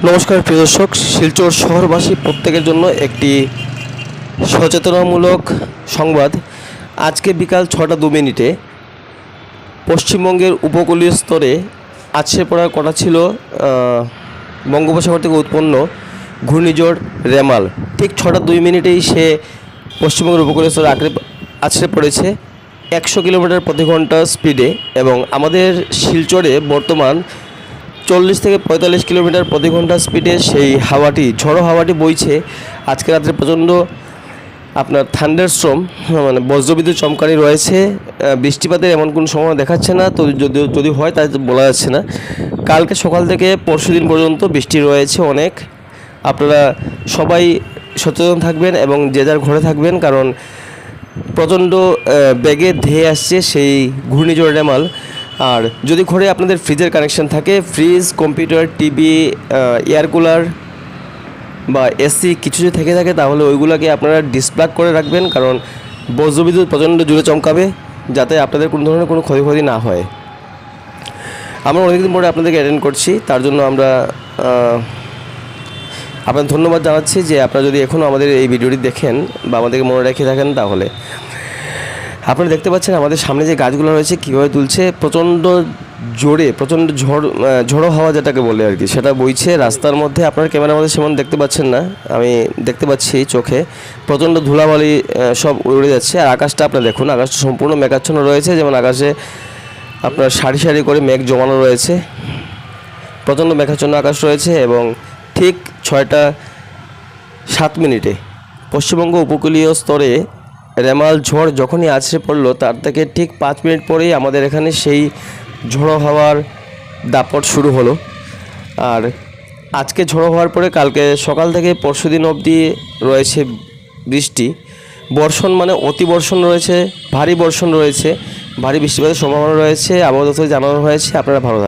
নমস্কার প্রিয় দর্শক, শিলচর শহরবাসী প্রত্যেকের জন্য একটি সচেতনামূলক সংবাদ। আজকে বিকাল 6:02 পশ্চিমবঙ্গের উপকূলীয় স্তরে আছড়ে পড়ার কথা ছিল বঙ্গোপসাগর থেকে উৎপন্ন ঘূর্ণিঝড় রেমাল। ঠিক 6:02 সে পশ্চিমবঙ্গের উপকূলীয় স্তরে আছড়ে পড়েছে 100 কিলোমিটার প্রতি ঘন্টা স্পিডে, এবং আমাদের শিলচরে বর্তমান 40 থেকে 45 কিলোমিটার প্রতি ঘন্টা স্পিডে সেই ঝড়ো হাওয়াটি বইছে। আজকে রাত্রে প্রচণ্ড আপনার থান্ডারস্টর্ম মানে বজ্রবিদ্যুৎ চমকানি রয়েছে। বৃষ্টিপাতের এমন কোনো সম্ভাবনা দেখাচ্ছে না, তো যদি হয় তা বলা যাচ্ছে না। কালকে সকাল থেকে পরশুদিন পর্যন্ত বৃষ্টি রয়েছে অনেক। আপনারা সবাই সচেতন থাকবেন এবং যে যার ঘরে থাকবেন, কারণ প্রচণ্ড বেগে ধেয়ে আসছে সেই ঘূর্ণিঝড় রেমাল। আর যদি ঘরে আপনাদের ফ্রিজের কানেকশন থাকে, fridge, computer, TV, air cooler বা এসি কিছু যদি থেকে থাকে, তাহলে ওইগুলোকে আপনারা ডিসপ্লাগ করে রাখবেন, কারণ বজ্রবিদ্যুৎ প্রচণ্ড জোরে চমকাবে, যাতে আপনাদের কোনো ধরনের কোনো ক্ষয়ক্ষতি না হয়। আমরা অনেকদিন পরে আপনাদেরকে অ্যাটেন্ড করছি, তার জন্য আমরা আপনার ধন্যবাদ জানাচ্ছি যে আপনারা যদি এখনও আমাদের এই ভিডিওটি দেখেন বা আমাদেরকে মনে রেখে থাকেন। তাহলে আপনারা দেখতে পাচ্ছেন আমাদের সামনে যে গাছগুলো রয়েছে কীভাবে তুলছে। প্রচণ্ড ঝড়ো হাওয়া যেটাকে বলে আর কি, সেটা বইছে রাস্তার মধ্যে। আপনার ক্যামেরার মধ্যে সেমন দেখতে পাচ্ছেন না, আমি দেখতে পাচ্ছি চোখে। প্রচণ্ড ধুলাবালি সব উড়ে যাচ্ছে। আর আকাশটা আপনারা দেখুন, আকাশটা সম্পূর্ণ মেঘাচ্ছন্ন রয়েছে, যেমন আকাশে আপনার সারি সারি করে মেঘ জমানো রয়েছে। প্রচণ্ড মেঘাচ্ছন্ন আকাশ রয়েছে। এবং ঠিক 6:07 পশ্চিমবঙ্গ উপকূলীয় স্তরে রেমাল ঝড় যখনই আছড়ে পড়লো, তার থেকে ঠিক 5 মিনিট পরেই আমাদের এখানে সেই ঝড়ো হাওয়ার দাপট শুরু হলো। আর আজকে ঝড়ো হওয়ার পরে কালকে সকাল থেকে পরশুদিন অবধি রয়েছে বৃষ্টি, বর্ষণ মানে অতি বর্ষণ রয়েছে, ভারী বর্ষণ রয়েছে, ভারী বৃষ্টিপাতের সম্ভাবনা রয়েছে। আবহাওয়া দপ্তরে জানানো হয়েছে। আপনারা ভালো